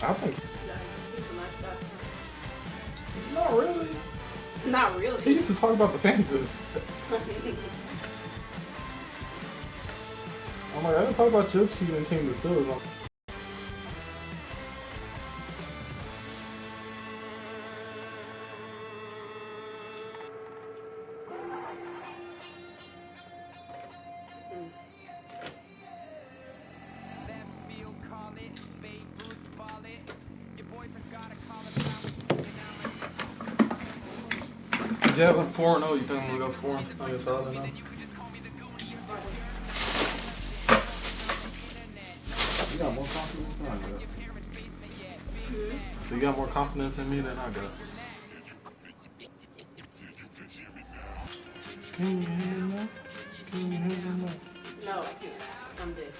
I think. He's a nice guy. Not really. Not really. He used to talk about the Panthers. I'm like, I didn't talk about your cheating team, but still. Jalen 4-0, you think I'm gonna go 4? I guess I don't know. You got more confidence than I got. So you got more confidence in me than I got. Can you hear me now? Can you hear me now? No, I can't. I'm dead.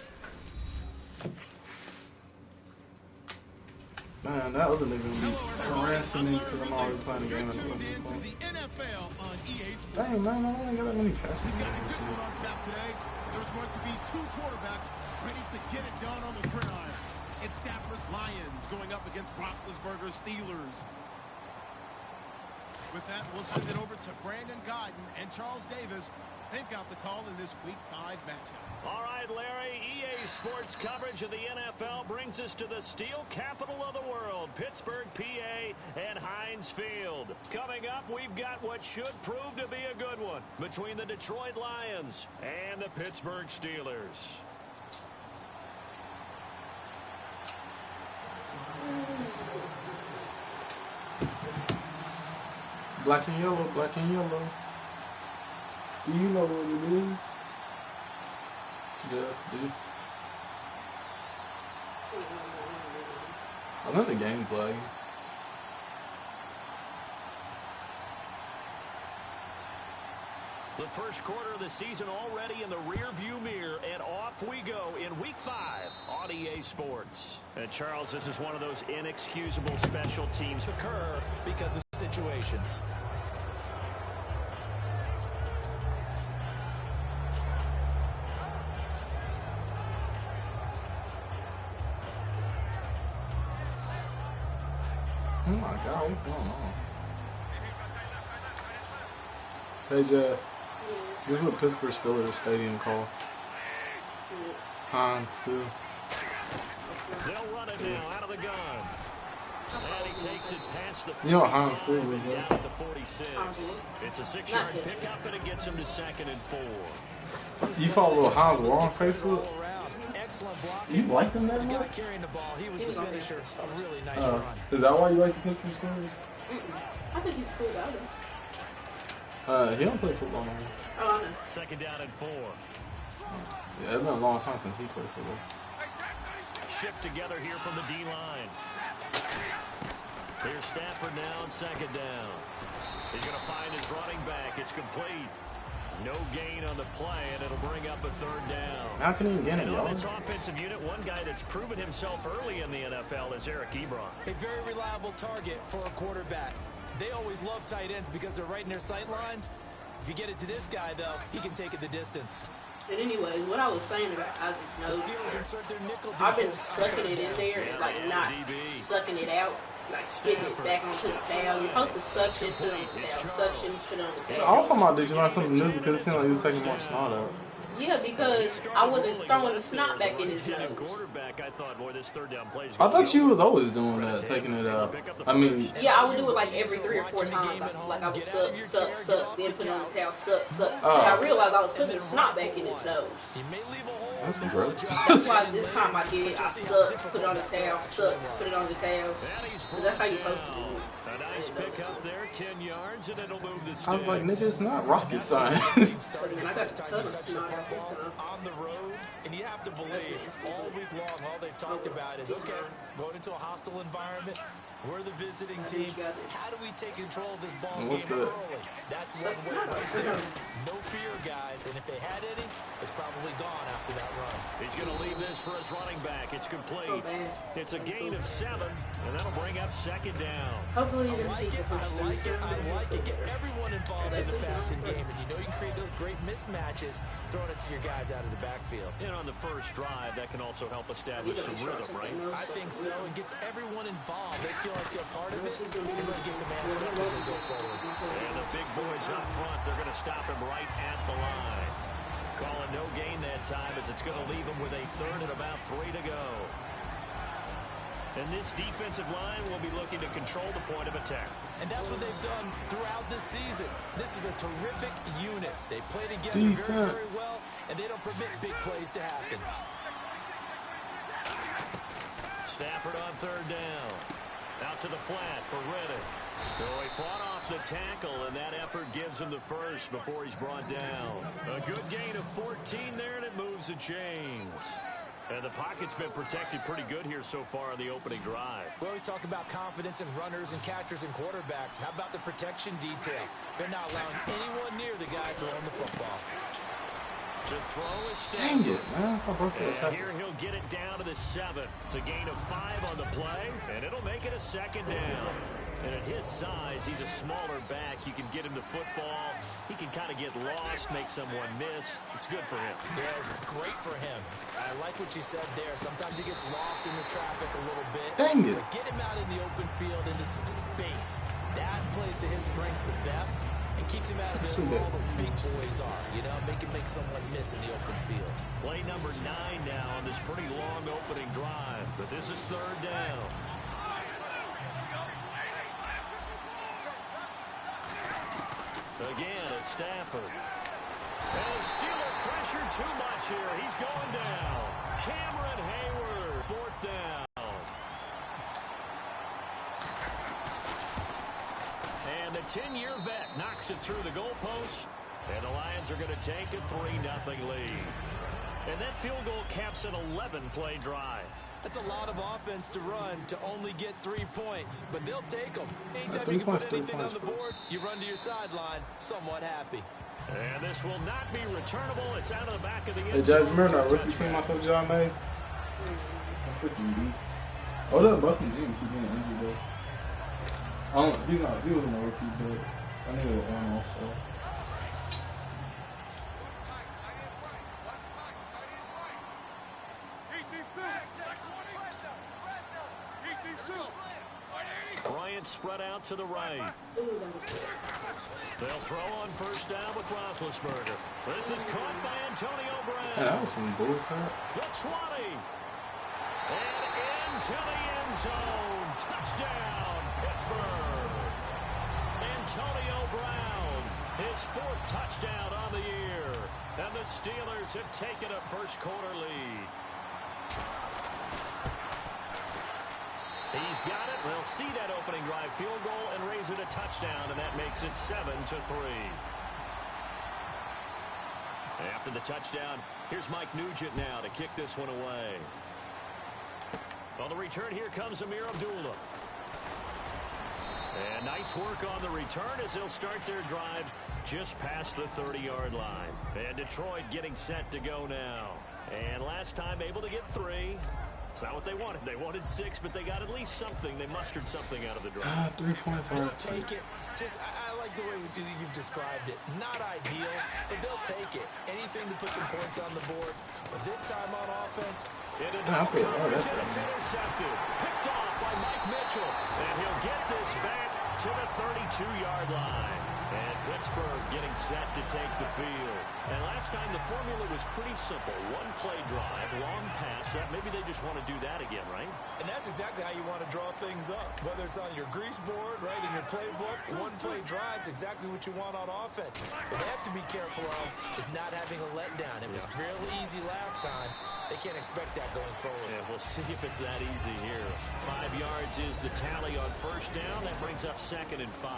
Man, that other nigga gonna be harassing me because I'm already playing the game and I'm Dang, man, I don't got that many passes. There's going to be 2 quarterbacks ready to get it done on the gridiron. It's Stafford's Lions going up against Roethlisberger's Steelers. With that, we'll send it over to Brandon Guyton and Charles Davis. They've got the call in this Week 5 matchup. All right, Larry, EA Sports coverage of the NFL brings us to the steel capital of the world, Pittsburgh, PA, and Heinz Field. Coming up, we've got what should prove to be a good one between the Detroit Lions and the Pittsburgh Steelers. Black and yellow, black and yellow. Do you know what it is? Yeah, dude. I know the game's lagging. The first quarter of the season already in the rear-view mirror, and off we go in Week 5 on EA Sports. And Charles, this is one of those inexcusable special teams occur because of situations. Oh my God, what's going on? Hey, Jeff. Guess what Pittsburgh Steelers Stadium called? Heinz Field. They'll run it now out of the gun. And he takes it past the 40. You know what Heinz Field is, down at the 46. It's a 6-yard pickup, and it gets him to 2nd and 4. You follow Heinz Wall on Facebook? You like them that much? Carrying the ball, he was the finisher. A really nice run. Is that why you like the Pittsburgh Steelers? I think he's cool about it. He don't play football anymore. Oh, I know. 2nd down and 4. Yeah, it's been a long time since he played football. Shift together here from the D-line. Here's Stafford now on 2nd down. He's going to find his running back. It's complete. No gain on the play, and it'll bring up a 3rd down. How can he get it, And on y'all? this offensive unit, one guy that's proven himself early in the NFL is Eric Ebron. A very reliable target for a quarterback. They always love tight ends because they're right in their sight lines. If you get it to this guy, though, he can take it the distance. And anyway, what I was saying about Isaac The Nose, Steelers insert their nickel I've been defense. sucking it in there and like not sucking it out, like spitting it back onto the towel. You're supposed to suction, put it on the towel, suction, put it on the towel. I was talking about, did you learn something new? Because it seemed like he was taking more snot out. Yeah, because I wasn't throwing the snot back in his nose. Quarterback, I thought, boy, this 3rd down play is I thought you was always doing that, taking it out. I mean, Yeah, I would do it like every 3 or 4 times. I would suck, then put it on the towel, suck. Till I realized I was putting the snot back in his nose. He may leave a hole. that's aggressive. That's why this time I did it. I suck, put it on the towel, suck, put it on the towel. Because that's how you're supposed to do it. A nice pickup there, 10 yards, and it'll move the sticks. I was like, nigga, it's not rocket science. But man, I got a ton of snot out this time. On the road, and you have to believe all week long, all they've talked about is, okay, going into a hostile environment, We're the visiting team. How do we take control of this ball What's game that? early? That's one way right there. No fear, guys. And if they had any, it's probably gone after that run. He's going to leave this for his running back. It's complete. It's a gain of 7, and that'll bring up second down. Hopefully you I didn't see like it. I like it. I like it. Get everyone involved in the passing game. And you know you can create those great mismatches throwing it to your guys out of the backfield. And on the first drive, that can also help establish some rhythm, right? I think so. It gets everyone involved. They feel like they're part of it. It really gets them amped up as they go forward. And the big boys up front, they're going to stop him right at the line. Calling no gain that time as it's going to leave him with a third and about 3 to go. And this defensive line will be looking to control the point of attack. And that's what they've done throughout this season. This is a terrific unit. They play together very, very well, and they don't permit big plays to happen. Stafford on third down. Out to the flat for Reddick. So he fought off the tackle, and that effort gives him the first before he's brought down. A good gain of 14 there, and it moves the chains. And the pocket's been protected pretty good here so far on the opening drive. We always talk about confidence in runners and catchers and quarterbacks. How about the protection detail? They're not allowing anyone near the guy throwing the football. To throw is Dang it, man. And here he'll get it down to the 7. It's a gain of 5 on the play, and it'll make it a second down. And at his size, he's a smaller back. You can get him the football. He can kind of get lost, make someone miss. It's good for him. Yeah, it's great for him. I like what you said there. Sometimes he gets lost in the traffic a little bit. Dang it. But get him out in the open field into some space. That plays to his strengths the best and keeps him out of there where all the big boys are. You know, make someone miss in the open field. Play number 9 now on this pretty long opening drive. But this is third down. Again, it's Stafford. And Steeler pressure too much here. He's going down. Cameron Hayward, 4th down. And the 10-year vet knocks it through the goalpost. And the Lions are going to take a 3-0 lead. And that field goal caps an 11-play drive. That's a lot of offense to run to only get 3 points, but they'll take them. Anytime you can put anything on the board, you run to your sideline somewhat happy. And this will not be returnable. It's out of the back of the end zone. Hey, Jazz Murdoch, our rookie team I told you I made. Oh, that Bucky didn't keep getting injured, though. I don't know. He wasn't a rookie, but I knew it was one also. Bryant spread out to the right. They'll throw on first down with Roethlisberger. This is caught by Antonio Brown. Yeah, that was some bullcrap. The 20. And into the end zone. Touchdown, Pittsburgh. Antonio Brown, his 4th touchdown on the year. And the Steelers have taken a first-quarter lead. He's got it. They'll see that opening drive field goal and raise it a touchdown, and that makes it 7-3. After the touchdown, here's Mike Nugent now to kick this one away. On the return, here comes Amir Abdullah. And nice work on the return as they'll start their drive just past the 30-yard line. And Detroit getting set to go now. And last time able to get 3. It's not what they wanted. They wanted 6, but they got at least something. They mustered something out of the drive. 3 points. They'll take it. I like the way you've described it. Not ideal, but they'll take it. Anything to put some points on the board. But this time on offense, it's intercepted. Picked off by Mike Mitchell. And he'll get this back to the 32-yard line. And Pittsburgh getting set to take the field. And last time the formula was pretty simple. 1-play drive, long pass. Maybe they just want to do that again, right? And that's exactly how you want to draw things up. Whether it's on your grease board, right, in your playbook, 1-play drive's exactly what you want on offense. What they have to be careful of is not having a letdown. It was really easy last time. They can't expect that going forward. Yeah, we'll see if it's that easy here. 5 yards is the tally on first down. That brings up 2nd and 5.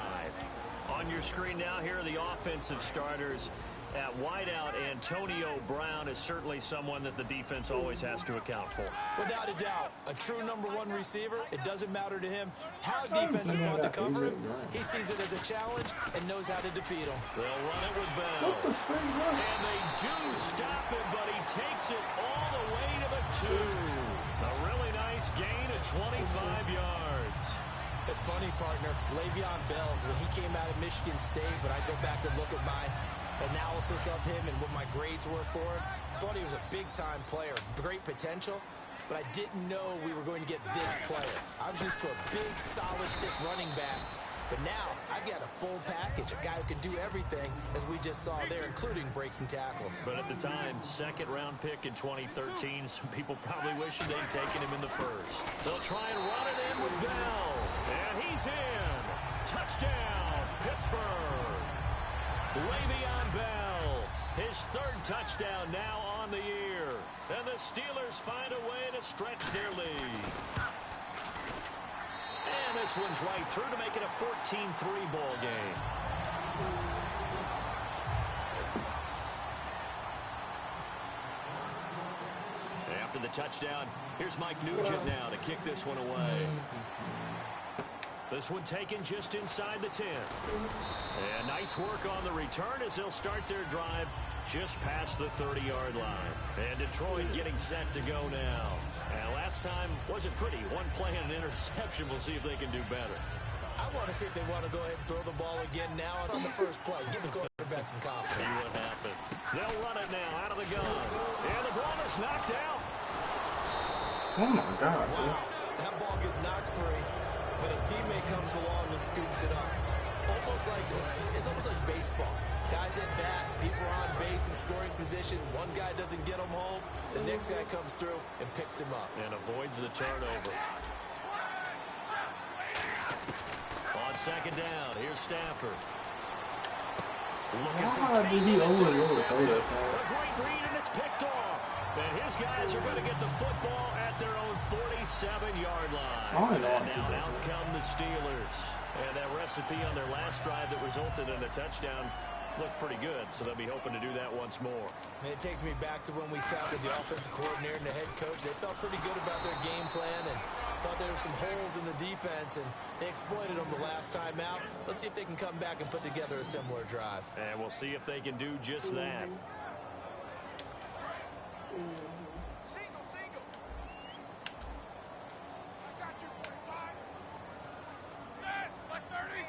On your screen now, here are the offensive starters. At wideout, Antonio Brown is certainly someone that the defense always has to account for. Without a doubt, a true #1 receiver. It doesn't matter to him how defenses want to cover him. He sees it as a challenge and knows how to defeat him. They'll run it with Bell. What the frick, bro? And they do stop him, but he takes it all the way to the 2. A really nice gain of 25 yards. It's funny, partner. Le'Veon Bell, when he came out of Michigan State, when I go back and look at my analysis of him and what my grades were for him, I thought he was a big-time player, great potential, but I didn't know we were going to get this player. I was used to a big, solid, thick running back, but now I've got a full package, a guy who can do everything, as we just saw there, including breaking tackles. But at the time, second-round pick in 2013, some people probably wishing they'd taken him in the first. They'll try and run it in with Bell, and he's in. Touchdown, Pittsburgh. Le'Veon Bell, his 3rd touchdown now on the year. And the Steelers find a way to stretch their lead. And this one's right through to make it a 14-3 ball game. After the touchdown, here's Mike Nugent now to kick this one away. This one taken just inside the 10. And nice work on the return as they'll start their drive just past the 30-yard line. And Detroit getting set to go now. And last time wasn't pretty. One play and an interception. We'll see if they can do better. I want to see if they want to go ahead and throw the ball again now on the first play. Give the quarterback some confidence. See what happens. They'll run it now out of the gun. And the ball is knocked out. Oh, my God. Wow. That ball gets knocked free. But a teammate comes along and scoops it up. It's almost like baseball. Guys at bat, people are on base in scoring position. One guy doesn't get him home. The next guy comes through and picks him up. And avoids the turnover. On second down, here's Stafford. Why did he overthrow that pass? A great read, and it's picked off. And his guys are going to get the football at their own 47-yard line. And now out come the Steelers. And that recipe on their last drive that resulted in a touchdown looked pretty good, so they'll be hoping to do that once more. And it takes me back to when we sat with the offensive coordinator and the head coach. They felt pretty good about their game plan and thought there were some holes in the defense, and they exploited them the last time out. Let's see if they can come back and put together a similar drive. And we'll see if they can do just that. Single. I got you, 45. Dead, like 30.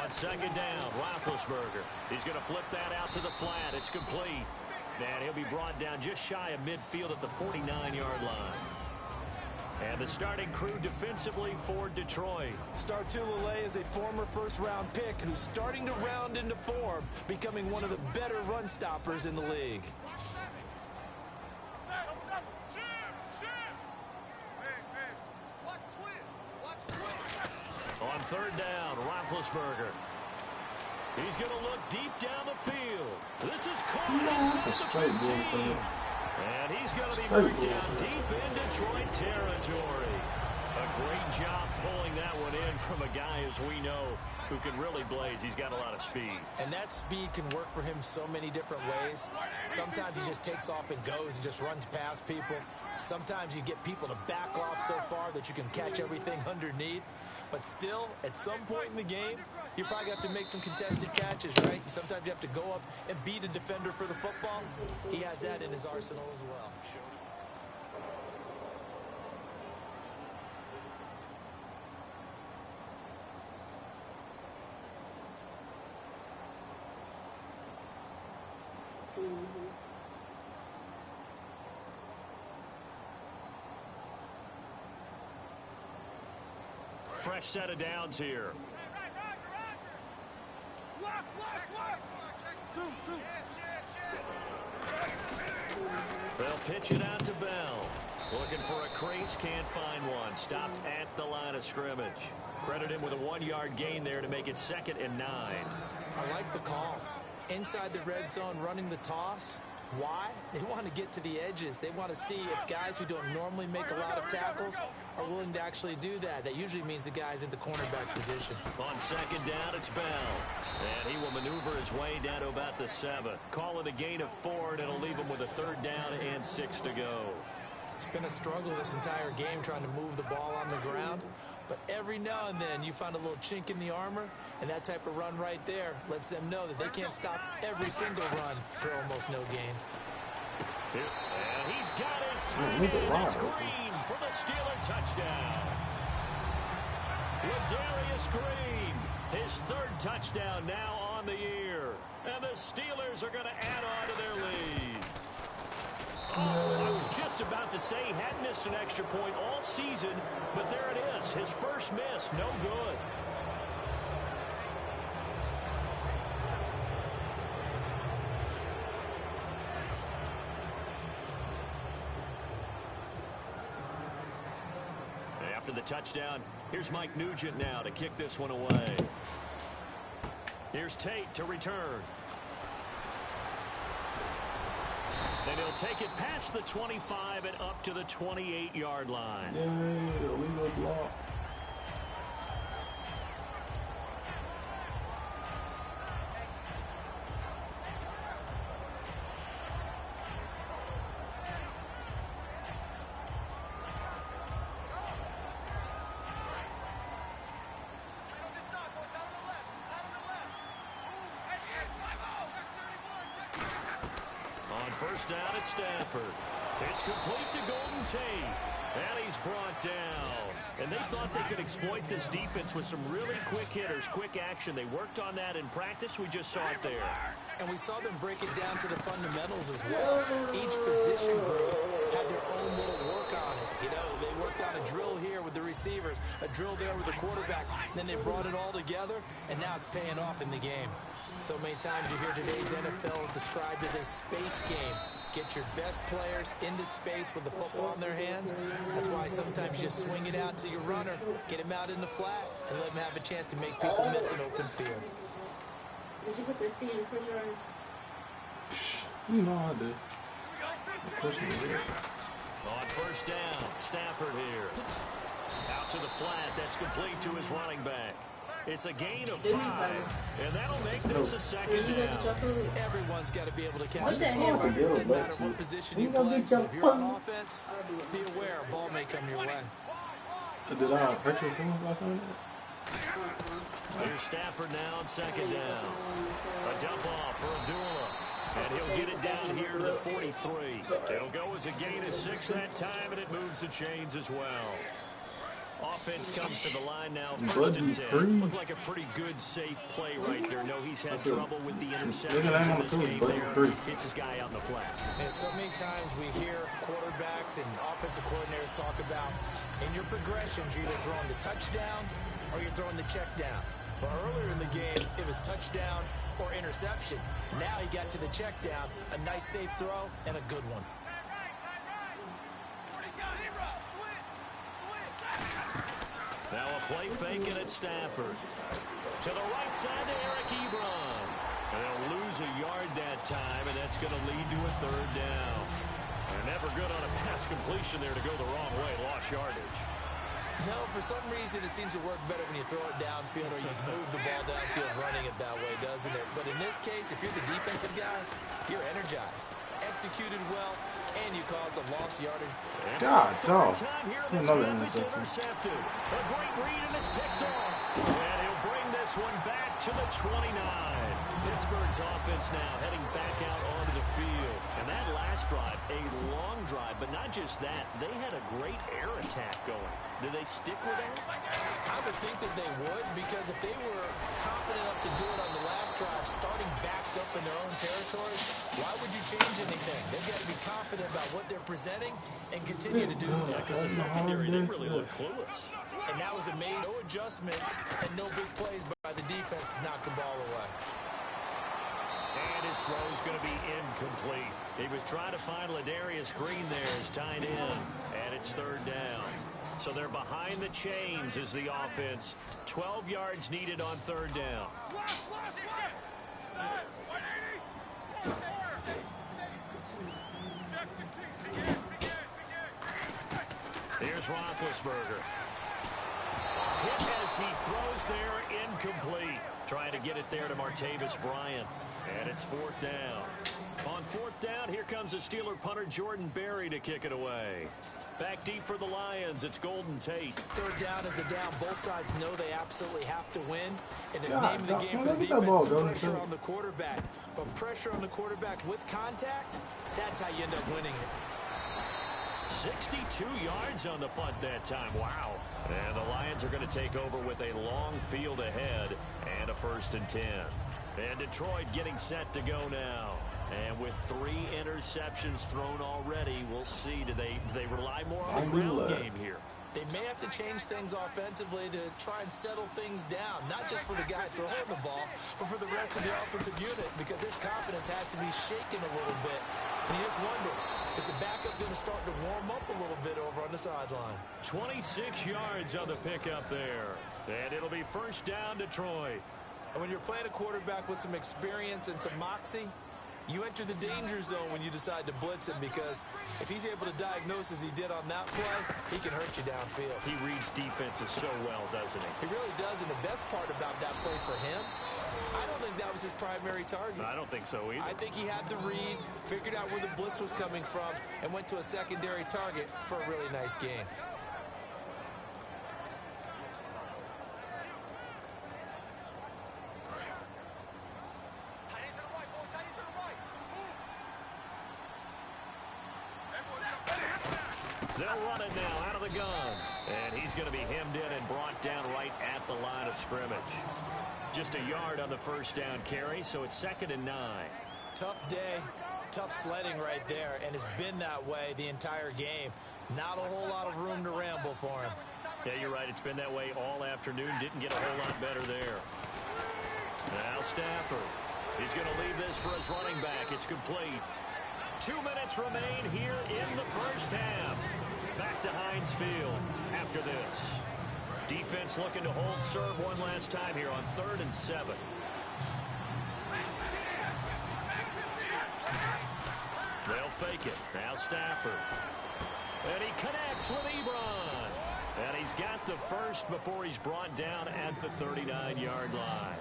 On second down, Roethlisberger. He's going to flip that out to the flat. It's complete. And he'll be brought down just shy of midfield at the 49-yard line. And the starting crew defensively for Detroit. Star Tulele is a former first-round pick who's starting to round into form, becoming one of the better run stoppers in the league. On third down, Roethlisberger. He's going to look deep down the field. This is caught inside the 15. And he's going to be marked down deep in Detroit territory. A great job pulling that one in from a guy, as we know, who can really blaze. He's got a lot of speed. And that speed can work for him so many different ways. Sometimes he just takes off and goes and just runs past people. Sometimes you get people to back off so far that you can catch everything underneath. But still, at some point in the game, you probably have to make some contested catches, right? Sometimes you have to go up and beat a defender for the football. He has that in his arsenal as well. Fresh set of downs here. They'll pitch it out to Bell. Looking for a crease, can't find one. Stopped at the line of scrimmage. Credit him with a 1-yard gain there to make it 2nd and 9. I like the call. Inside the red zone, running the toss. Why? They want to get to the edges. They want to see if guys who don't normally make a lot of tackles are willing to actually do that. That usually means the guy's at the cornerback position. On second down, it's Bell. And he will maneuver his way down to about the 7. Call it a gain of 4, and it'll leave him with a 3rd down and 6 to go. It's been a struggle this entire game trying to move the ball on the ground. But every now and then you find a little chink in the armor, and that type of run right there lets them know that they can't stop every single run for almost no gain. And he's got his time in. It's Green for the Steeler touchdown. Ladarius Green, his 3rd touchdown now on the year. And the Steelers are going to add on to their lead. Oh, I was just about to say he hadn't missed an extra point all season, but there it is. His first miss, no good. After the touchdown, here's Mike Nugent now to kick this one away. Here's Tate to return. And he'll take it past the 25 and up to the 28-yard line. Yeah, illegal block. First down at Stafford. It's complete to Golden Tate. And he's brought down. And they thought they could exploit this defense with some really quick hitters, quick action. They worked on that in practice. We just saw it there. And we saw them break it down to the fundamentals as well. Each position group had their own little work on it. You know, they worked on a drill here with the receivers, a drill there with the quarterbacks. Then they brought it all together, and now it's paying off in the game. So many times you hear today's NFL described as a space game. Get your best players into space with the football in their hands. That's why sometimes you just swing it out to your runner, get him out in the flat, and let him have a chance to make people miss an open field. Did you put the tea in the refrigerator? You know I did. On first down, Stafford here. Out to the flat, that's complete to his running back. It's a gain of 5, and that'll make this a second down. Everyone's got to be able to catch What's the that ball. hammer? It doesn't matter what position you play. So if you're on offense, be aware a ball may come your way. Did I hurt your feelings last night? Here's Stafford now on second down. A dump off for Abdullah. And he'll get it down here to the 43. It'll go as a gain of 6 that time, and it moves the chains as well. Offense comes to the line now, first and 10. Looked like a pretty good, safe play right there. No, he's had trouble with the interceptions in this game there. Hits his guy out in the flat. And so many times we hear quarterbacks and offensive coordinators talk about, in your progressions, you're either throwing the touchdown or you're throwing the check down. But earlier in the game, it was touchdown or interception. Now he got to the check down, a nice safe throw, and a good one. Now a play fake it at Stafford. To the right side to Eric Ebron. And they'll lose a yard that time, and that's going to lead to a 3rd down. They're never good on a pass completion there to go the wrong way. Lost yardage. No, for some reason it seems to work better when you throw it downfield or you move the ball downfield running it that way, doesn't it? But in this case, if you're the defensive guys, you're energized, executed well, and you caused a lost yardage. God, dog. Another interception. A great read, and it's picked off. And he'll bring this one back to the 29. Pittsburgh's offense now heading back out onto the field. And that last drive, a long drive, but not just that. They had a great air attack going. Do they stick with that? I would think that they would, because if they were confident enough to do it on the last drive, starting backed up in their own territory, why would you change anything? They've got to be confident about what they're presenting and continue to do so. Because the secondary didn't really look clueless. And that was amazing. No adjustments and no big plays by the defense to knock the ball away. And his throw is going to be incomplete. He was trying to find Ladarius Green there as tied in, and it's 3rd down. So they're behind the chains as the offense. 12 yards needed on 3rd down. Here's Roethlisberger. Hit as he throws there, incomplete. Trying to get it there to Martavis Bryant. And it's 4th down. On 4th down, here comes the Steeler punter Jordan Berry to kick it away. Back deep for the Lions, it's Golden Tate. 3rd down is the down. Both sides know they absolutely have to win. And the name of the game for the that ball, defense is pressure on the quarterback. But pressure on the quarterback with contact, that's how you end up winning it. 62 yards on the punt that time. Wow. And the Lions are going to take over with a long field ahead and a 1st and 10. And Detroit getting set to go now. And with 3 interceptions thrown already, we'll see. Do they rely more on the ground game here? They may have to change things offensively to try and settle things down, not just for the guy throwing the ball, but for the rest of the offensive unit, because his confidence has to be shaken a little bit. And you just wonder, is the backup going to start to warm up a little bit over on the sideline? 26 yards on the pickup there. And it'll be 1st down, Detroit. And when you're playing a quarterback with some experience and some moxie, you enter the danger zone when you decide to blitz him, because if he's able to diagnose as he did on that play, he can hurt you downfield. He reads defenses so well, doesn't he? He really does, and the best part about that play for him, I don't think that was his primary target. I don't think so either. I think he had the read, figured out where the blitz was coming from, and went to a secondary target for a really nice gain. They'll run it now out of the gun. And he's going to be hemmed in and brought down right at the line of scrimmage. Just a yard on the 1st down carry, so it's 2nd and 9. Tough day, tough sledding right there, and it's been that way the entire game. Not a whole lot of room to ramble for him. Yeah, you're right. It's been that way all afternoon. Didn't get a whole lot better there. Now Stafford. He's going to leave this for his running back. It's complete. 2 minutes remain here in the 1st half. Back to Heinz Field after this. Defense looking to hold serve one last time here on 3rd and 7. They'll fake it. Now Stafford. And he connects with Ebron. And he's got the first before he's brought down at the 39-yard line.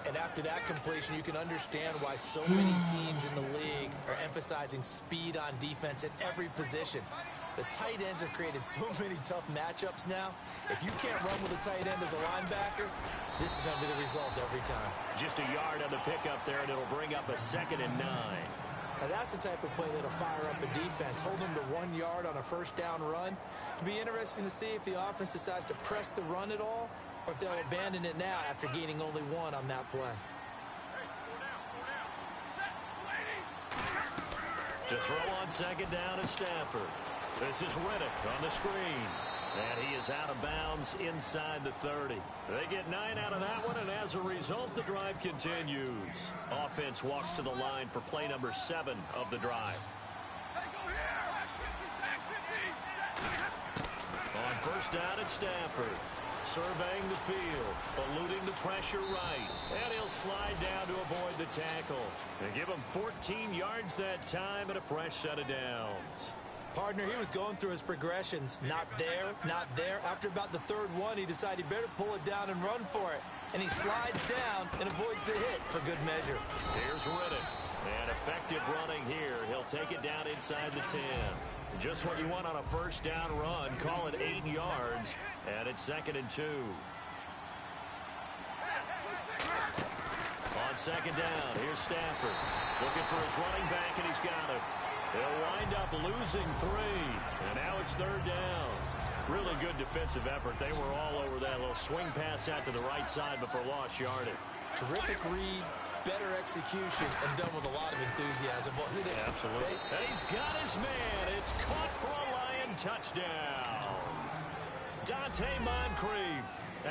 And after that completion, you can understand why so many teams in the league are emphasizing speed on defense at every position. The tight ends have created so many tough matchups now. If you can't run with a tight end as a linebacker, this is going to be the result every time. Just a yard on the pickup there, and it'll bring up a 2nd and 9. Now that's the type of play that'll fire up a defense. Hold them to 1 yard on a 1st down run. It'll be interesting to see if the offense decides to press the run at all, or if they'll abandon it now after gaining only 1 on that play. To throw on 2nd down is Stafford. This is Riddick on the screen. And he is out of bounds inside the 30. They get 9 out of that one, and as a result, the drive continues. Offense walks to the line for play number 7 of the drive. On 1st down, it's Stafford. Surveying the field, eluding the pressure right. And he'll slide down to avoid the tackle. And give him 14 yards that time and a fresh set of downs. Partner, he was going through his progressions. Not there, not there. After about the 3rd one, he decided he better pull it down and run for it. And he slides down and avoids the hit for good measure. Here's Riddick. And effective running here. He'll take it down inside the 10. Just what you want on a 1st down run. Call it 8 yards. And it's 2nd and 2. On 2nd down, here's Stafford. Looking for his running back, and he's got it. They'll wind up losing 3. And now it's 3rd down. Really good defensive effort. They were all over that little swing pass out to the right side before lost yardage. Terrific read, better execution, and done with a lot of enthusiasm. Absolutely. And he's got his man. It's caught for a Lion touchdown. Dante Moncrief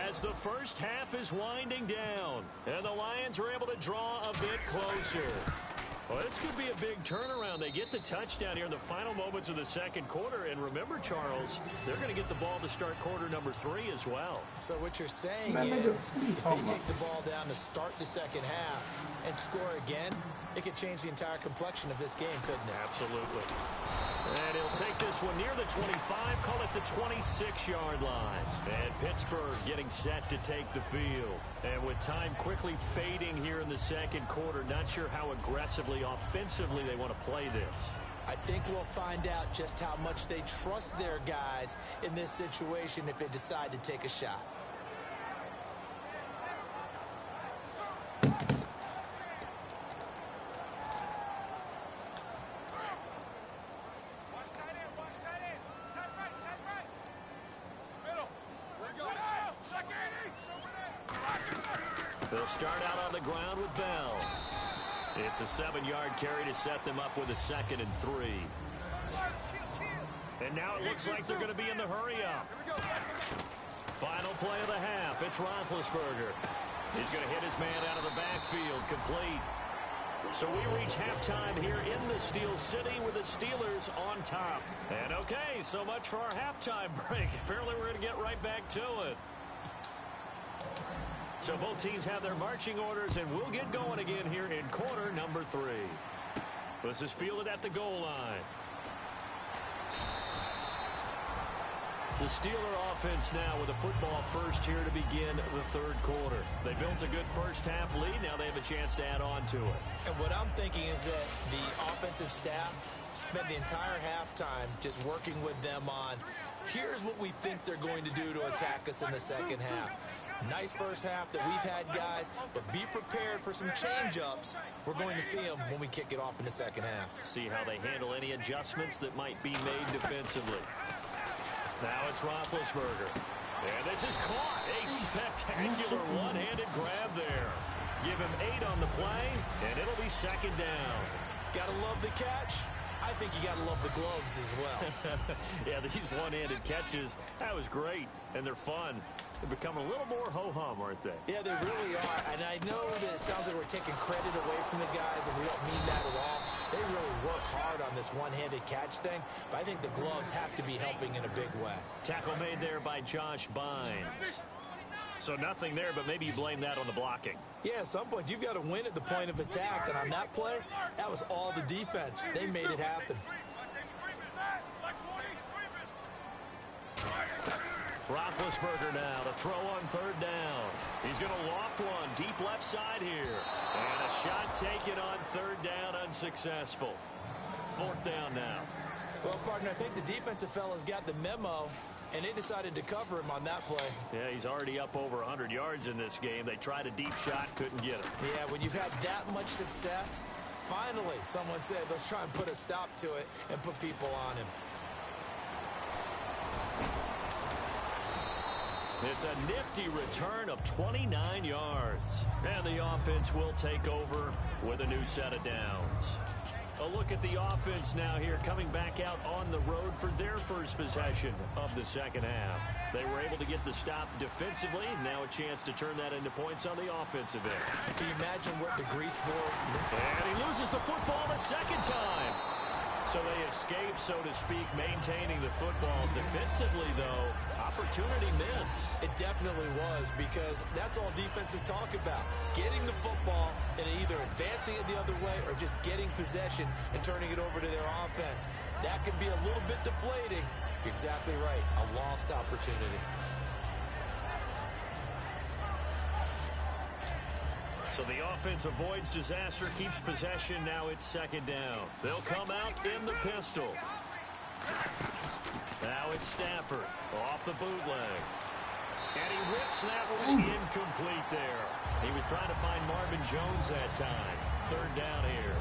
as the 1st half is winding down. And the Lions are able to draw a bit closer. Well, this could be a big turnaround. They get the touchdown here in the final moments of the second quarter. And remember, Charles, they're going to get the ball to start quarter number 3 as well. So what you're saying is if they take the ball down to start the second half and score again, it could change the entire complexion of this game, couldn't it? Absolutely. And he'll take this one near the 25, call it the 26-yard line. And Pittsburgh getting set to take the field. And with time quickly fading here in the second quarter, not sure how aggressively, offensively they want to play this. I think we'll find out just how much they trust their guys in this situation if they decide to take a shot. They'll start out on the ground with Bell. It's a 7-yard carry to set them up with a 2nd and 3. And now it looks like they're going to be in the hurry-up. Final play of the half. It's Roethlisberger. He's going to hit his man out of the backfield, complete. So we reach halftime here in the Steel City with the Steelers on top. And okay, so much for our halftime break. Apparently we're going to get right back to it. So both teams have their marching orders, and we'll get going again here in quarter number 3. This is fielded at the goal line. The Steeler offense now with a football first here to begin the third quarter. They built a good first half lead. Now they have a chance to add on to it. And what I'm thinking is that the offensive staff spent the entire halftime just working with them on, here's what we think they're going to do to attack us in the second half. Nice first half that we've had, guys, but be prepared for some change-ups. We're going to see them when we kick it off in the second half. See how they handle any adjustments that might be made defensively. Now it's Roethlisberger. And this is caught. A spectacular one-handed grab there. Give him 8 on the play, and it'll be 2nd down. Gotta love the catch. I think you gotta love the gloves as well. Yeah, these one-handed catches, that was great, and they're fun. They've become a little more ho-hum, aren't they? Yeah, they really are. And I know that it sounds like we're taking credit away from the guys, and we don't mean that at all. They really work hard on this one-handed catch thing, but I think the gloves have to be helping in a big way. Tackle made there by Josh Bynes. So nothing there, but maybe you blame that on the blocking. Yeah, at some point, you've got to win at the point of attack, and on that play, that was all the defense. They made it happen. Roethlisberger now to throw on 3rd down. He's going to loft one deep left side here. And a shot taken on 3rd down, unsuccessful. 4th down now. Well, partner, I think the defensive fellas got the memo, and they decided to cover him on that play. Yeah, he's already up over 100 yards in this game. They tried a deep shot, couldn't get him. Yeah, when you've had that much success, finally someone said, let's try and put a stop to it and put people on him. It's a nifty return of 29 yards. And the offense will take over with a new set of downs. A look at the offense now here, coming back out on the road for their first possession of the second half. They were able to get the stop defensively. Now a chance to turn that into points on the offensive end. Can you imagine what the grease board... And he loses the football the second time. So they escape, so to speak, maintaining the football. Defensively, though, opportunity miss. It definitely was, because that's all defenses talk about. Getting the football and either advancing it the other way or just getting possession and turning it over to their offense. That can be a little bit deflating. You're exactly right. A lost opportunity. So the offense avoids disaster, keeps possession. Now it's 2nd down. They'll come out in the pistol. Now it's Stafford off the bootleg. And he rips that one incomplete there. He was trying to find Marvin Jones that time. 3rd down here.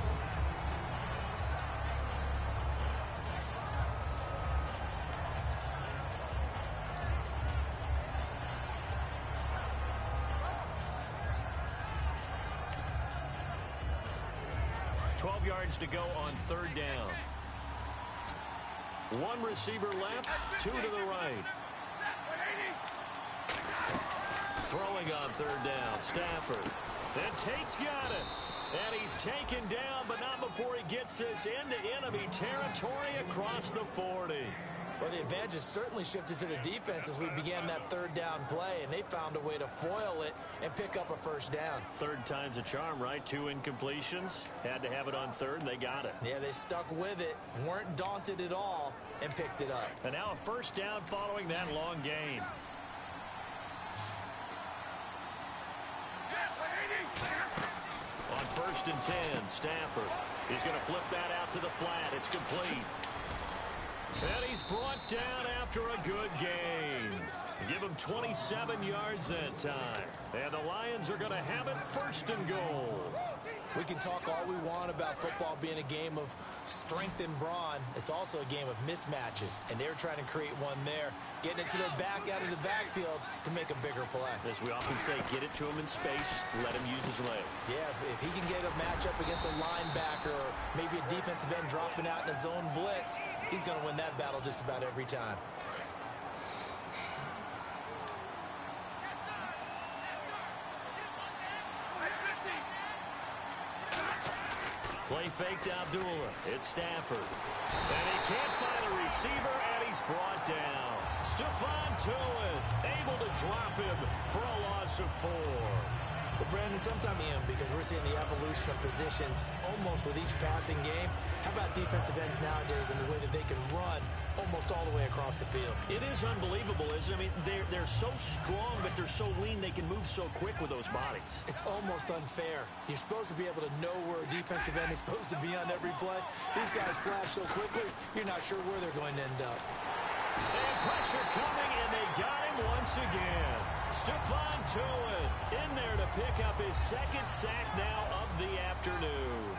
Yards to go on 3rd down. One receiver left, 2 to the right. Throwing on 3rd down, Stafford. And Tate's got it. And he's taken down, but not before he gets this into enemy territory across the 40. Well, the advantage has certainly shifted to the defense as we began that third down play, and they found a way to foil it and pick up a first down. Third time's a charm, right? 2 incompletions. Had to have it on third, and they got it. Yeah, they stuck with it, weren't daunted at all, and picked it up. And now a first down following that long gain. On 1st and 10, Stafford. He's going to flip that out to the flat. It's complete. And he's brought down after a good game. Give him 27 yards that time. And the Lions are going to have it 1st and goal. We can talk all we want about football being a game of strength and brawn. It's also a game of mismatches, and they're trying to create one there, getting it to their back out of the backfield to make a bigger play. As we often say, get it to him in space, let him use his leg. Yeah, if he can get a matchup against a linebacker or maybe a defensive end dropping out in a zone blitz, he's going to win that battle just about every time. Play fake to Abdullah. It's Stafford. And he can't find a receiver, and he's brought down. Stephon Tuitt able to drop him for a loss of 4. But Brandon, sometimes because we're seeing the evolution of positions almost with each passing game. How about defensive ends nowadays and the way that they can run almost all the way across the field? It is unbelievable, isn't it? I mean, they're so strong, but they're so lean. They can move so quick with those bodies. It's almost unfair. You're supposed to be able to know where a defensive end is supposed to be on every play. These guys flash so quickly, you're not sure where they're going to end up. And pressure coming, and they got him once again. Stephon Tuitt in there to pick up his 2nd sack now of the afternoon.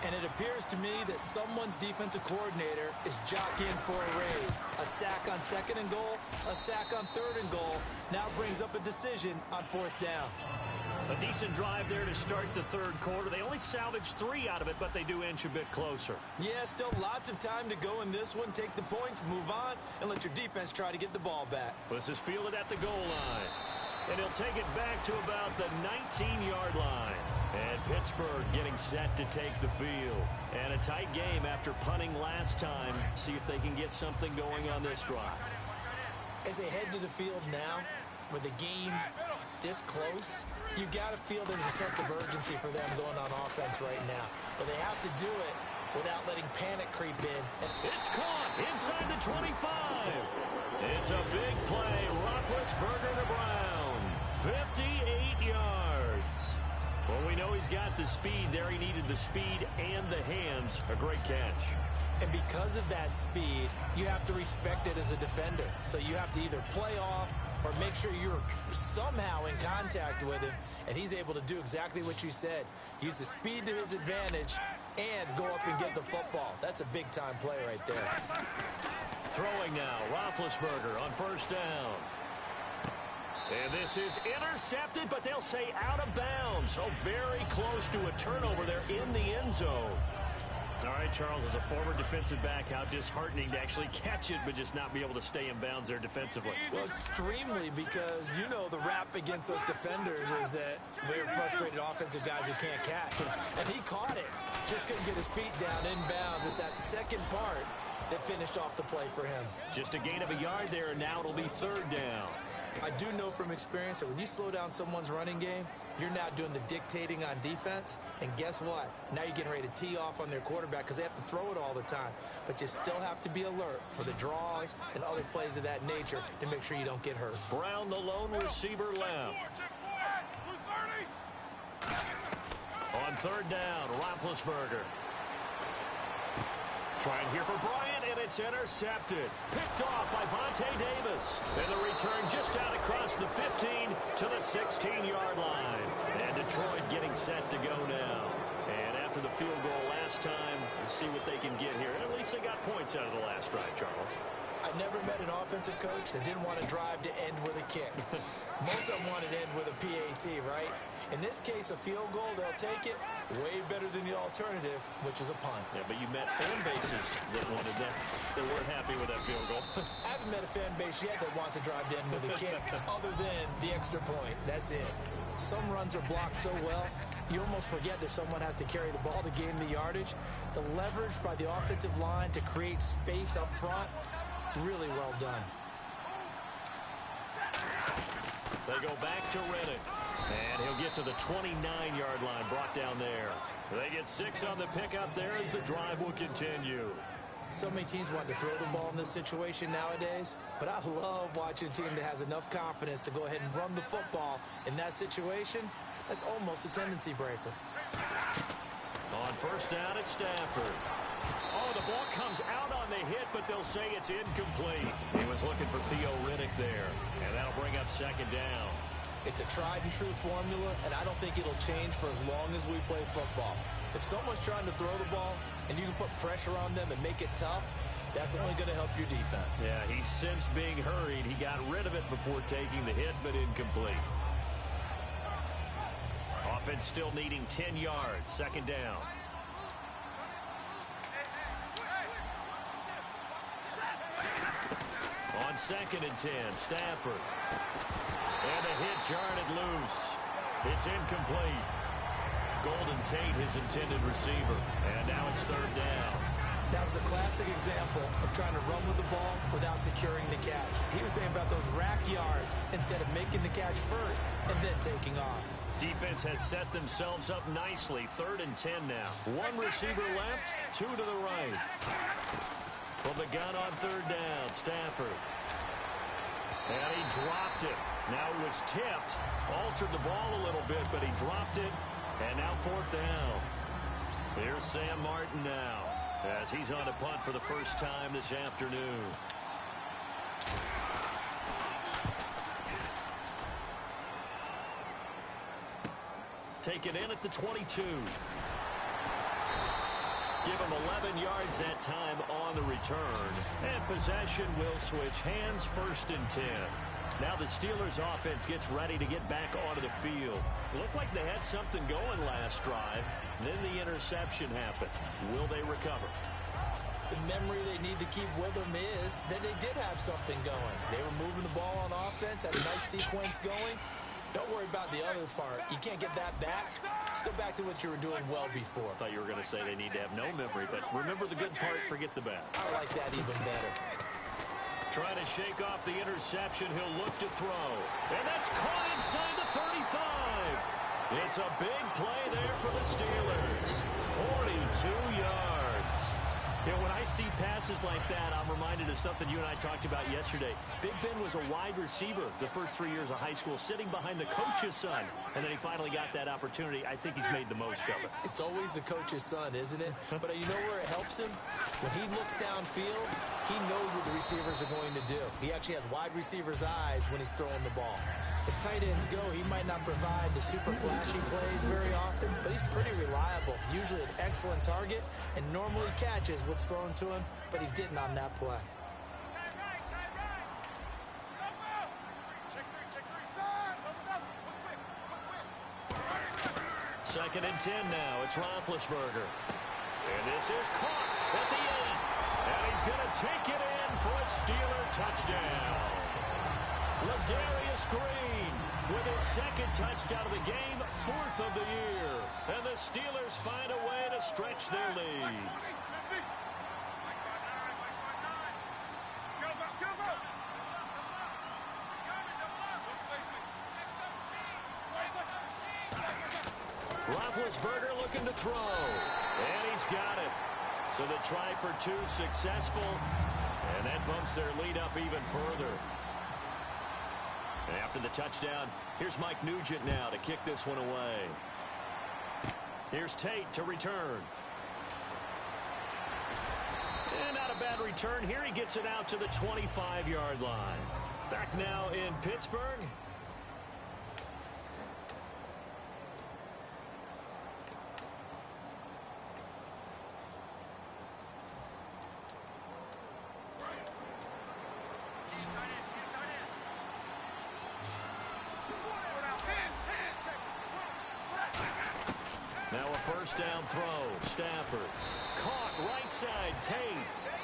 And it appears to me that someone's defensive coordinator is jockeying for a raise. A sack on 2nd and goal, a sack on 3rd and goal. Now brings up a decision on 4th down. A decent drive there to start the 3rd quarter. They only salvaged 3 out of it, but they do inch a bit closer. Yeah, still lots of time to go in this one. Take the points, move on, and let your defense try to get the ball back. This is fielded at the goal line. And he'll take it back to about the 19-yard line. And Pittsburgh getting set to take the field. And a tight game after punting last time. See if they can get something going on this drive. As they head to the field now, with the game this close, you've got to feel there's a sense of urgency for them going on offense right now. But they have to do it without letting panic creep in. It's caught inside the 25. It's a big play. Roethlisberger to Brown. 58 yards. Well, we know he's got the speed there. He needed the speed and the hands. A great catch. And because of that speed, you have to respect it as a defender. So you have to either play off or make sure you're somehow in contact with him. And he's able to do exactly what you said. Use the speed to his advantage and go up and get the football. That's a big-time play right there. Throwing now, Roethlisberger on 1st down. And this is intercepted, but they'll say out of bounds. So very close to a turnover there in the end zone. All right, Charles, as a former defensive back, how disheartening to actually catch it, but just not be able to stay in bounds there defensively. Well, extremely, because you know the rap against us defenders is that we're frustrated offensive guys who can't catch. And he caught it. Just couldn't get his feet down in bounds. It's that second part that finished off the play for him. Just a gain of a yard there, and now it'll be 3rd down. I do know from experience that when you slow down someone's running game, you're now doing the dictating on defense. And guess what? Now you're getting ready to tee off on their quarterback because they have to throw it all the time. But you still have to be alert for the draws and other plays of that nature to make sure you don't get hurt. Brown, the lone receiver, left. On 3rd down, Roethlisberger. Trying here for Bryant, and it's intercepted. Picked off by Vontae Davis. And the return just out across the 15 to the 16-yard line. And Detroit getting set to go now. And after the field goal last time, we'll see what they can get here. And at least they got points out of the last drive, Charles. I never met an offensive coach that didn't want to drive to end with a kick. Most of them wanted to end with a PAT, right? In this case, a field goal, they'll take it. Way better than the alternative, which is a punt. Yeah, but you met fan bases that wanted that. They weren't happy with that field goal. I haven't met a fan base yet that wants to drive to end with a kick, other than the extra point. That's it. Some runs are blocked so well, You almost forget that someone has to carry the ball to gain the yardage. The leverage by the offensive line to create space up front, really well done. They go back to Riddick. And he'll get to the 29-yard line, brought down there. They get 6 on the pickup there as the drive will continue. So many teams want to throw the ball in this situation nowadays, but I love watching a team that has enough confidence to go ahead and run the football in that situation. That's almost a tendency breaker. On first down, it's Stafford. Oh, the ball comes out on the hit, but they'll say it's incomplete. He was looking for Theo Riddick there, and that'll bring up second down. It's a tried-and-true formula, and I don't think it'll change for as long as we play football. If someone's trying to throw the ball and you can put pressure on them and make it tough, that's only going to help your defense. Yeah, he's since being hurried. He got rid of it before taking the hit, but incomplete. Offense still needing 10 yards. Second down. On 2nd and 10, Stafford. And a hit jarred it loose. It's incomplete. Golden Tate, his intended receiver. And now it's third down. That was a classic example of trying to run with the ball without securing the catch. He was thinking about those rack yards instead of making the catch first and then taking off. Defense has set themselves up nicely. 3rd and 10 now. 1 receiver left, 2 to the right. From the gun on 3rd down, Stafford. And he dropped it. Now it was tipped. Altered the ball a little bit, but he dropped it. And now 4th down. Here's Sam Martin now, as he's on a punt for the first time this afternoon. Taken in at the 22. Give him 11 yards that time on the return. And possession will switch hands, 1st and 10. Now the Steelers offense gets ready to get back onto the field. Looked like they had something going last drive. Then the interception happened. Will they recover? The memory they need to keep with them is that they did have something going. They were moving the ball on offense, had a nice sequence going. Don't worry about the other part. You can't get that back. Let's go back to what you were doing well before. I thought you were going to say they need to have no memory, but remember the good part, forget the bad. I like that even better. Trying to shake off the interception. He'll look to throw. And that's caught inside the 35. It's a big play there for the Steelers. 42 yards. You know, when I see passes like that, I'm reminded of something you and I talked about yesterday. Big Ben was a wide receiver the first 3 years of high school, sitting behind the coach's son. And then he finally got that opportunity. I think he's made the most of it. It's always the coach's son, isn't it? But you know where it helps him? When he looks downfield, he knows what the receivers are going to do. He actually has wide receivers' eyes when he's throwing the ball. As tight ends go, he might not provide the super flashy plays very often, but he's pretty reliable, usually an excellent target, and normally catches what's thrown to him, but he didn't on that play. Second and 10 now. It's Roethlisberger. And this is caught at the 8. And he's going to take it in for a Steeler touchdown. Ladarius Green with his 2nd touchdown of the game, 4th of the year. And the Steelers find a way to stretch their lead. Roethlisberger looking to throw. And he's got it. So the try for 2 successful. And that bumps their lead up even further. And after the touchdown, here's Mike Nugent now to kick this one away. Here's Tate to return. And not a bad return here. He gets it out to the 25-yard line. Back now in Pittsburgh. Now a first down throw. Stafford. Caught right side. Tate.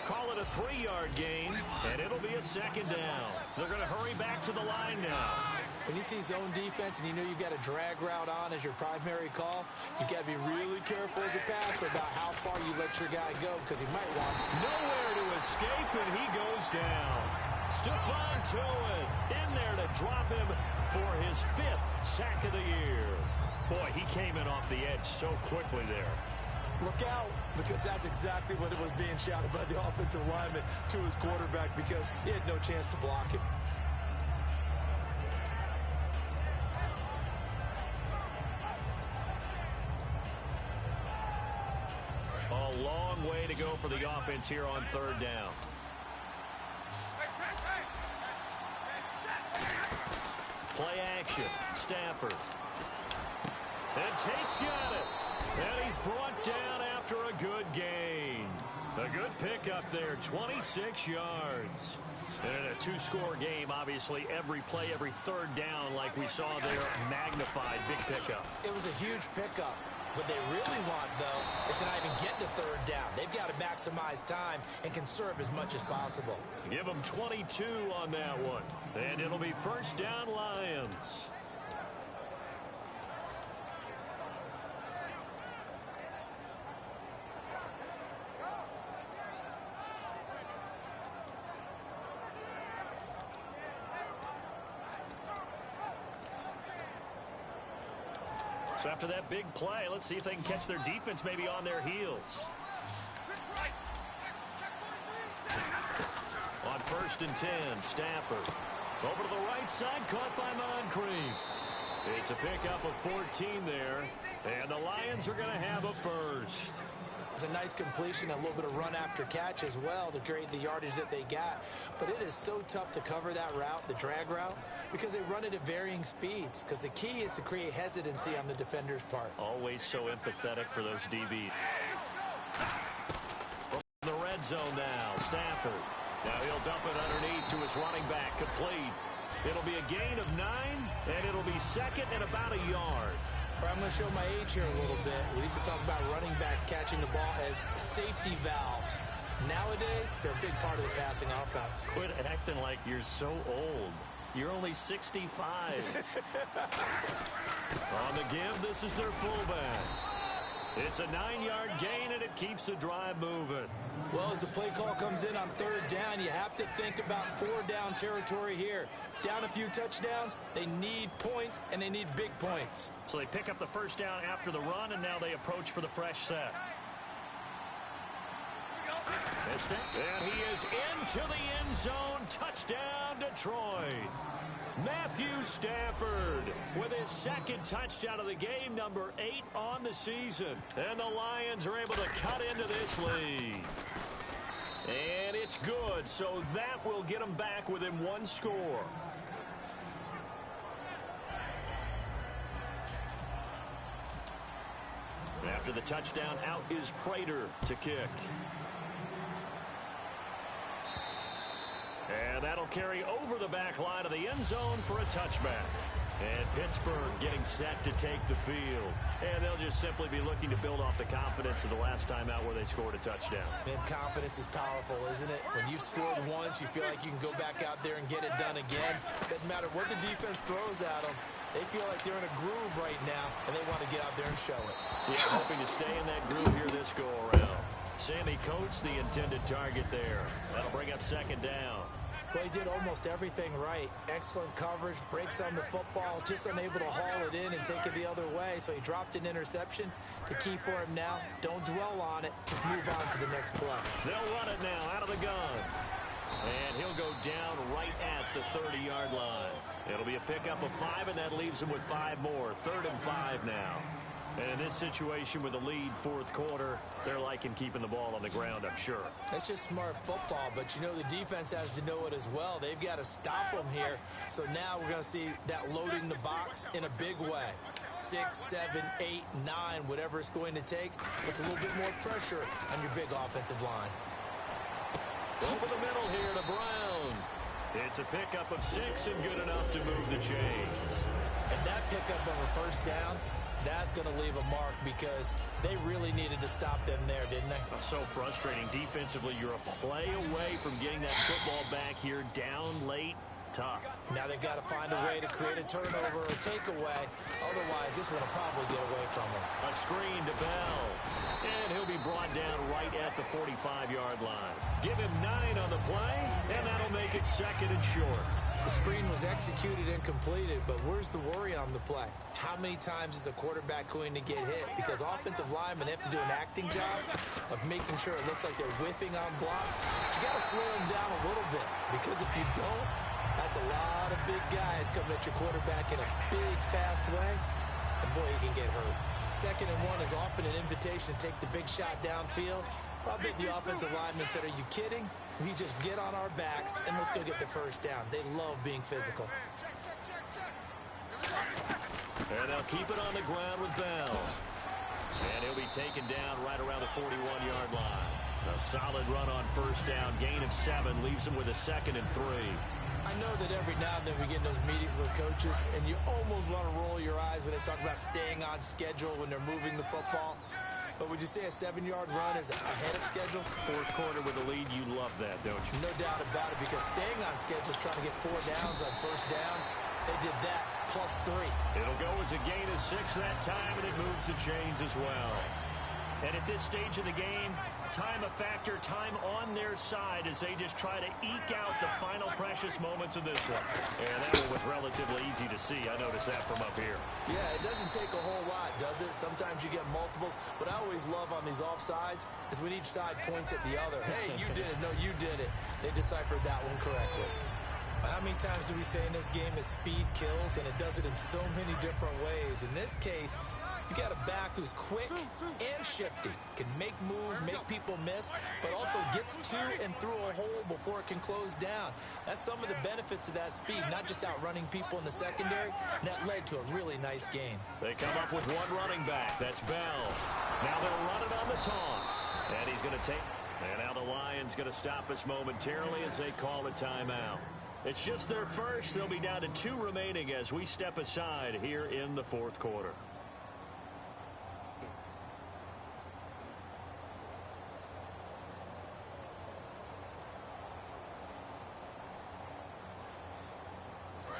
Call it a 3-yard gain, and it'll be a second down. They're going to hurry back to the line now. When you see zone defense and you know you've got a drag route on as your primary call, you've got to be really careful as a passer about how far you let your guy go because he might want nowhere to escape, and he goes down. Stephon Tuitt in there to drop him for his 5th sack of the year. Boy, he came in off the edge so quickly there. Look out, because that's exactly what it was being shouted by the offensive lineman to his quarterback because he had no chance to block him. A long way to go for the offense here on 3rd down. Play action. Stafford. And Tate's got it. And he's brought down after a good gain. A good pickup there, 26 yards. And in a 2-score game, obviously, every play, every 3rd down, like we saw there, magnified. Big pickup. It was a huge pickup. What they really want, though, is to not even get to 3rd down. They've got to maximize time and conserve as much as possible. Give them 22 on that one. And it'll be first down, Lions. So after that big play, let's see if they can catch their defense maybe on their heels. On 1st and 10, Stafford. Over to the right side, caught by Moncrief. It's a pickup of 14 there, and the Lions are going to have a first. It's a nice completion, a little bit of run after catch as well to create the yardage that they got. But it is so tough to cover that route, the drag route, because they run it at varying speeds. Because the key is to create hesitancy on the defender's part. Always so empathetic for those DBs. From the red zone now, Stafford. Now he'll dump it underneath to his running back, complete. It'll be a gain of 9, and it'll be second and about a yard. I'm going to show my age here a little bit. We used to talk about running backs catching the ball as safety valves. Nowadays, they're a big part of the passing offense. Quit acting like you're so old. You're only 65. On the give, this is their fullback. It's a 9-yard gain, and it keeps the drive moving. Well, as the play call comes in on 3rd down, you have to think about 4-down territory here. Down a few touchdowns, they need points, and they need big points. So they pick up the first down after the run, and now they approach for the fresh set. And he is into the end zone. Touchdown, Detroit. Matthew Stafford with his 2nd touchdown of the game, number 8 on the season. And the Lions are able to cut into this lead. And it's good, so that will get them back within 1 score. After the touchdown, out is Prater to kick. And that'll carry over the back line of the end zone for a touchback. And Pittsburgh getting set to take the field. And they'll just simply be looking to build off the confidence of the last time out where they scored a touchdown. Man, confidence is powerful, isn't it? When you've scored once, you feel like you can go back out there and get it done again. Doesn't matter what the defense throws at them. They feel like they're in a groove right now, and they want to get out there and show it. Yeah, hoping to stay in that groove here this go-around. Sammy Coates, the intended target there. That'll bring up 2nd down. Well, he did almost everything right. Excellent coverage, breaks on the football, just unable to haul it in and take it the other way. So he dropped an interception. The key for him now, don't dwell on it. Just move on to the next play. They'll run it now out of the gun. And he'll go down right at the 30-yard line. It'll be a pickup of 5, and that leaves him with 5 more. 3rd and 5 now. And in this situation with a lead 4th quarter, they're liking keeping the ball on the ground, I'm sure. That's just smart football, but you know the defense has to know it as well. They've got to stop them here. So now we're going to see that loading the box in a big way. 6, 7, 8, 9, whatever it's going to take. Puts a little bit more pressure on your big offensive line. Over the middle here to Brown. It's a pickup of 6 and good enough to move the chains. And that pickup of a first down That's going to leave a mark because they really needed to stop them there, didn't they? So frustrating. Defensively, you're a play away from getting that football back here, down late. Tough. Now they've got to find a way to create a turnover or takeaway. Otherwise, this one will probably get away from them. A screen to Bell. And he'll be brought down right at the 45-yard line. Give him 9 on the play, and that'll make it 2nd and short. The screen was executed and completed, but where's the worry on the play? How many times is a quarterback going to get hit? Because offensive linemen have to do an acting job of making sure it looks like they're whiffing on blocks. But you got to slow them down a little bit, because if you don't, that's a lot of big guys coming at your quarterback in a big, fast way, and boy, he can get hurt. 2nd and 1 is often an invitation to take the big shot downfield. I bet the offensive lineman said, are you kidding? We just get on our backs, and we'll still get the first down. They love being physical. And they'll keep it on the ground with Bell. And he'll be taken down right around the 41-yard line. A solid run on first down. Gain of 7 leaves him with a 2nd and 3. I know that every now and then we get in those meetings with coaches, and you almost want to roll your eyes when they talk about staying on schedule when they're moving the football. But would you say a 7-yard run is ahead of schedule? Fourth quarter with a lead, you love that, don't you? No doubt about it, because staying on schedule is trying to get 4 downs on first down. They did that, plus 3. It'll go as a gain of 6 that time, and it moves the chains as well. And at this stage of the game, time a factor, time on their side as they just try to eke out the final precious moments of this one. And that one was relatively easy to see. I noticed that from up here. Yeah, it doesn't take a whole lot, does it? Sometimes you get multiples. What I always love on these offsides is when each side points at the other. Hey, you did it. No, you did it. They deciphered that one correctly. How many times do we say in this game that speed kills, and it does it in so many different ways? In this case, you got a back who's quick and shifty, can make moves, make people miss, but also gets to and through a hole before it can close down. That's some of the benefits of that speed, not just outrunning people in the secondary. And that led to a really nice game. They come up with one running back. That's Bell. Now they'll run it on the toss. And he's going to take... And now the Lions going to stop us momentarily as they call a timeout. It's just their first. They'll be down to 2 remaining as we step aside here in the fourth quarter.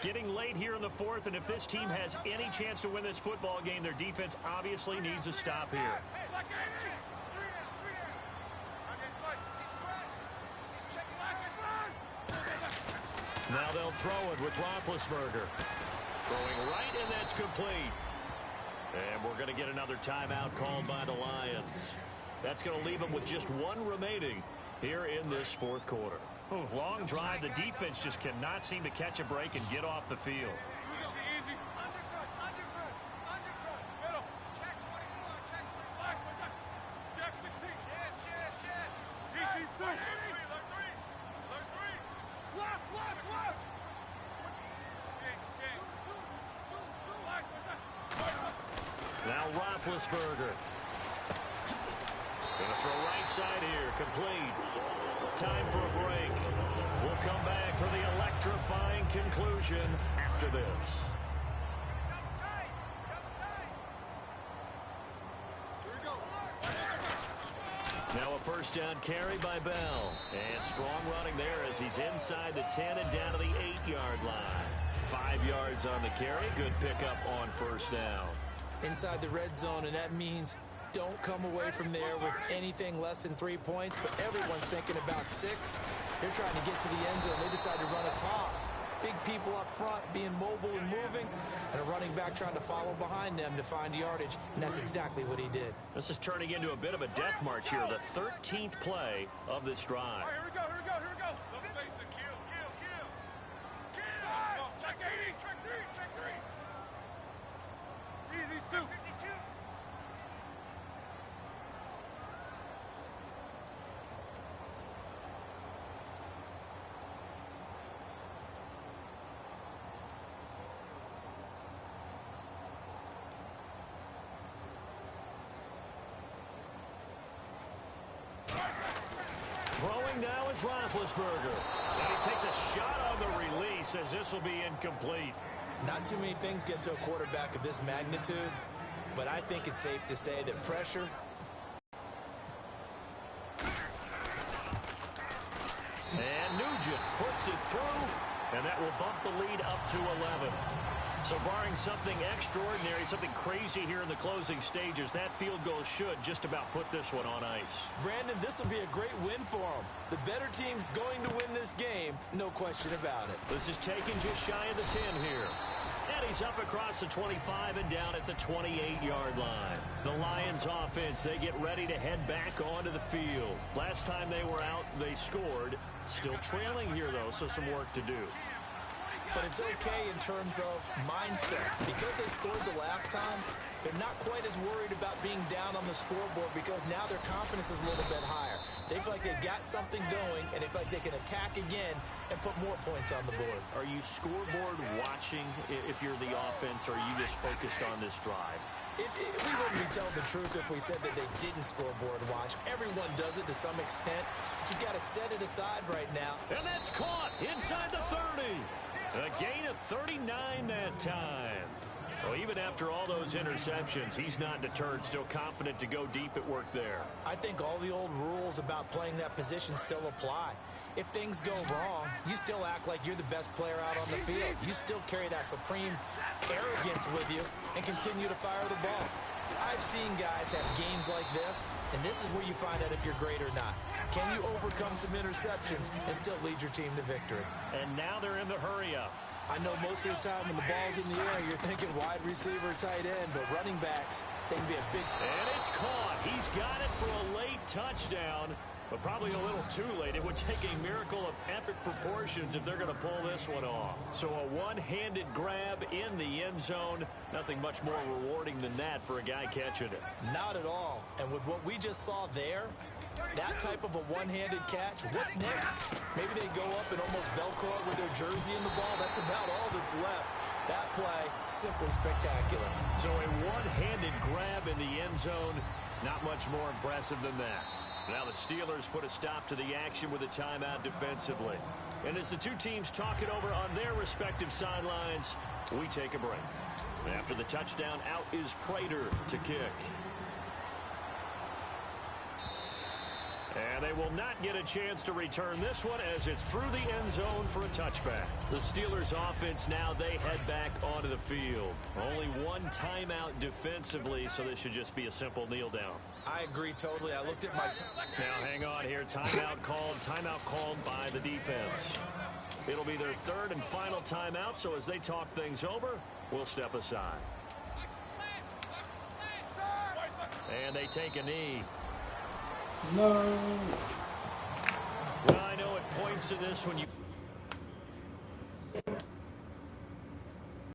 Getting late here in the fourth, and if this team has any chance to win this football game, their defense obviously needs a stop here. Now they'll throw it with Roethlisberger. Throwing right, and that's complete. And we're going to get another timeout called by the Lions. That's going to leave them with just 1 remaining here in this fourth quarter. Long drive. The defense just cannot seem to catch a break and get off the field. Now Roethlisberger. Gonna throw right side here. Complete. Time for a break. We'll come back for the electrifying conclusion after this. Now a first down carry by Bell. And strong running there as he's inside the 10 and down to the 8-yard line. 5 yards on the carry. Good pickup on first down. Inside the red zone, and that means don't come away from there with anything less than 3 points, but everyone's thinking about 6. They're trying to get to the end zone. They decide to run a toss. Big people up front being mobile and moving, and a running back trying to follow behind them to find yardage, and that's exactly what he did. This is turning into a bit of a death march here, the 13th play of this drive. All right, here we go, here we go, here we go. Let's face it, kill. No, check 80, check 3. These 2. 52. Throwing now is Roethlisberger. And he takes a shot on the release as this will be incomplete. Not too many things get to a quarterback of this magnitude but I think it's safe to say that pressure. And Nugent puts it through, and that will bump the lead up to 11. So barring something extraordinary, something crazy here in the closing stages, that field goal should just about put this one on ice. Brandon, this will be a great win for them. The better team's going to win this game, no question about it. This is taken just shy of the 10 here. And he's up across the 25 and down at the 28-yard line. The Lions offense, they get ready to head back onto the field. Last time they were out, they scored. Still trailing here, though, so some work to do. But it's okay in terms of mindset. Because they scored the last time, they're not quite as worried about being down on the scoreboard because now their confidence is a little bit higher. They feel like they've got something going, and they feel like they can attack again and put more points on the board. Are you scoreboard watching if you're the offense, or are you just focused on this drive? We wouldn't be telling the truth if we said that they didn't scoreboard watch. Everyone does it to some extent, but you've got to set it aside right now. And that's caught inside the 30. A gain of 39 that time. Well, even after all those interceptions, he's not deterred, still confident to go deep at work there. I think all the old rules about playing that position still apply. If things go wrong, you still act like you're the best player out on the field. You still carry that supreme arrogance with you and continue to fire the ball. I've seen guys have games like this, and this is where you find out if you're great or not. Can you overcome some interceptions and still lead your team to victory? And now they're in the hurry-up. I know most of the time when the ball's in the air, you're thinking wide receiver, tight end, but running backs, they can be a big... And it's caught. He's got it for a late touchdown, but probably a little too late. It would take a miracle of epic proportions if they're going to pull this one off. So a one-handed grab in the end zone. Nothing much more rewarding than that for a guy catching it. Not at all. And with what we just saw there, that type of a one-handed catch, what's next? Maybe they go up and almost Velcro it with their jersey in the ball. That's about all that's left. That play, simply spectacular. So a one-handed grab in the end zone, not much more impressive than that. Now the Steelers put a stop to the action with a timeout defensively. And as the two teams talk it over on their respective sidelines, we take a break. After the touchdown, out is Prater to kick. And they will not get a chance to return this one as it's through the end zone for a touchback. The Steelers offense now, they head back onto the field. Only one timeout defensively, so this should just be a simple kneel down. I agree totally. I looked at my... Now hang on here. Timeout called by the defense. It'll be their third and final timeout, so as they talk things over, we'll step aside. And they take a knee. No. Well, I know at points of this when you